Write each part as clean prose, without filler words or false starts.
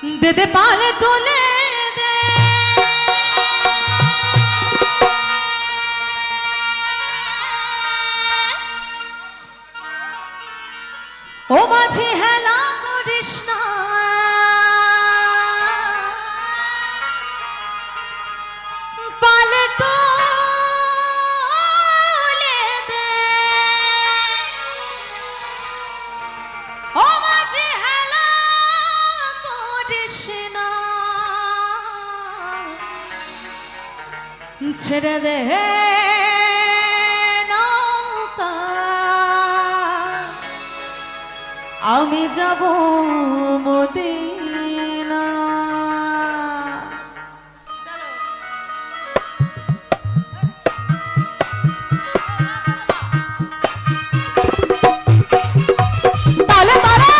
দে দে পালে তুলে দে ও মাঝে হেলা করিস না পালে তুলে দে ও মাঝে হেলা করিস না ছেড়ে দে নৌকা আমি যাব মদিনা তালে তালে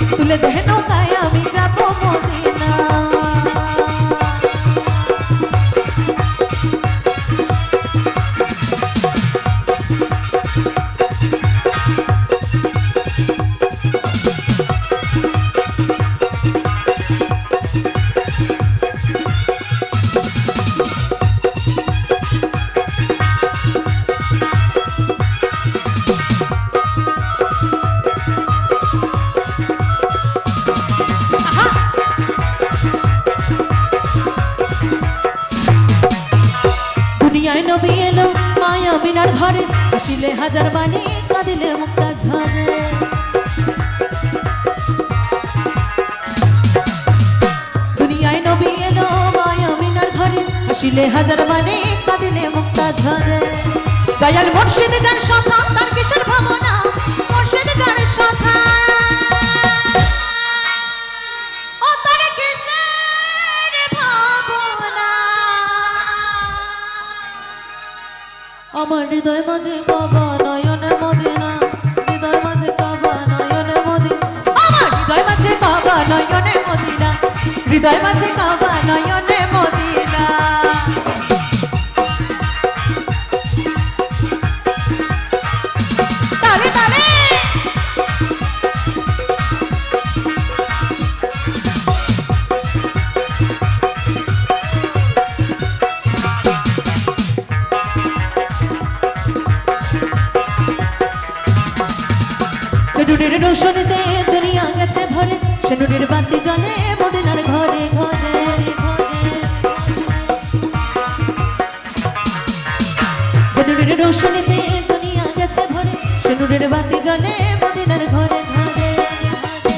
তুলে দে নৌকায় আমি যাব মদিনা নবী এলো মায়া বিনার ঘরে আসিলে হাজার বাণী কাঁদিলে মুক্তা ঝরে দুনিয়ায় নবী এলো মায়া বিনার ঘরে আসিলে হাজার বাণী কাঁদিলে মুক্তা ঝরে দয়াল মুর্শিদ যার সখা তার কিসের ভাবনা মুর্শিদ যার সখা আমার হৃদয় মাঝে কাবা নয়নে মদিনা হৃদয় মাঝে কাবা নয়নে মদিনা আমার হৃদয় মাঝে কাবা নয়নে মদিনা হৃদয় মাঝে কাবা নয়নে মদিনা তালে তালে নুরের রোশনীতে দুনিয়া গেছে ভরে সে নুরের বাতি জ্বলে মদিনার ঘরে ঘরে নুরের রোশনীতে দুনিয়া গেছে ভরে সে নুরের বাতি জ্বলে মদিনার ঘরে ঘরে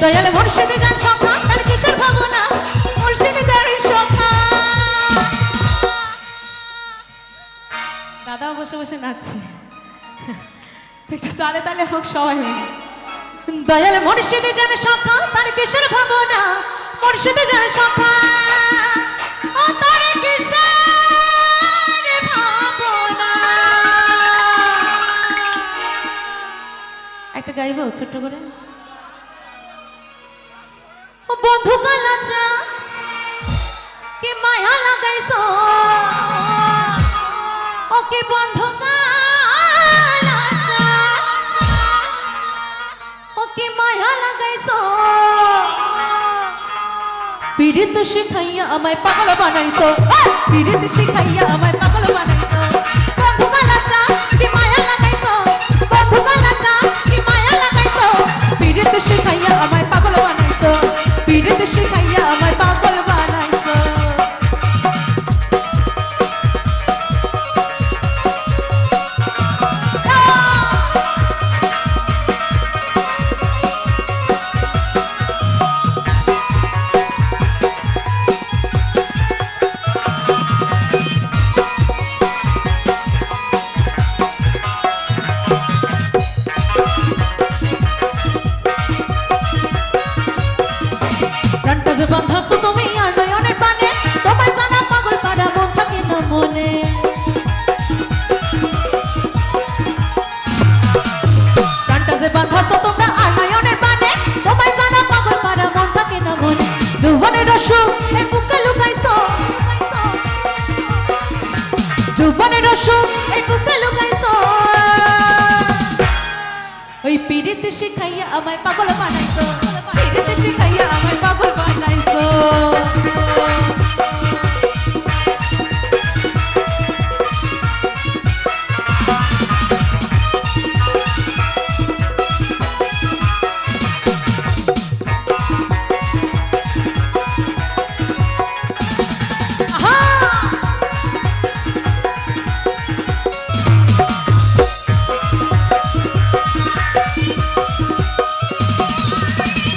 দয়াল মুর্শিদ যার সখা তার কিসের ভাবনা মুর্শিদ যার সখা দাদা বসে বসে নাচছে একটু তালে তালে হোক সবাই দয়াল মুর্শিদ যার সখা তার কিসের ভাবনা মুর্শিদ যার সখা ও তার কিসের ভাবনা একটা গাইবো ছোট্ট করে ও বন্ধু কালাচা কি মায়া লাগাইছো ও কি বন্ধু কি মায়া লাগাইছো পীড়িত শিখাইয়া আমায় পাগল বানাইছো পীড়িত শিখাইয়া আমায় পাগল বানাইছো বন্ধু কালাচা কি মায়া লাগাইছো বন্ধু কালাচা কি মায়া লাগাইছো পীড়িত শিখাইয়া আমায় পাগল বানাইছো পীড়িত শিখাইয়া আমায় পাগল বানাইছো পাগল বানাইছো পিরিত শিখাইয়া আমায় পাগল বানাইছো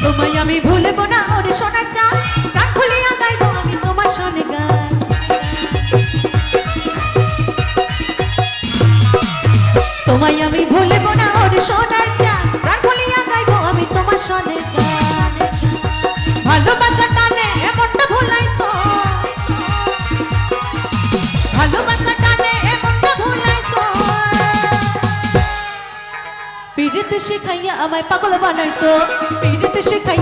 তোমায় আমি ভুলবো না ওরে সোনার চাঁদ প্রাণ খুলিয়া গাইবো আমি তোমার সনে গান তোমায় আমি ভুলবো না ওরে সোনার চাঁদ প্রাণ খুলিয়া গাইবো আমি তোমার সনে গান ভালোবাসা টানে এমনটা ভুলাইছো ভালোবাসা টানে এমনটা ভুলাইছো পিরিত শিখাইয়া আমায় পাগল বানাইছো পিরিত শিখাইয়া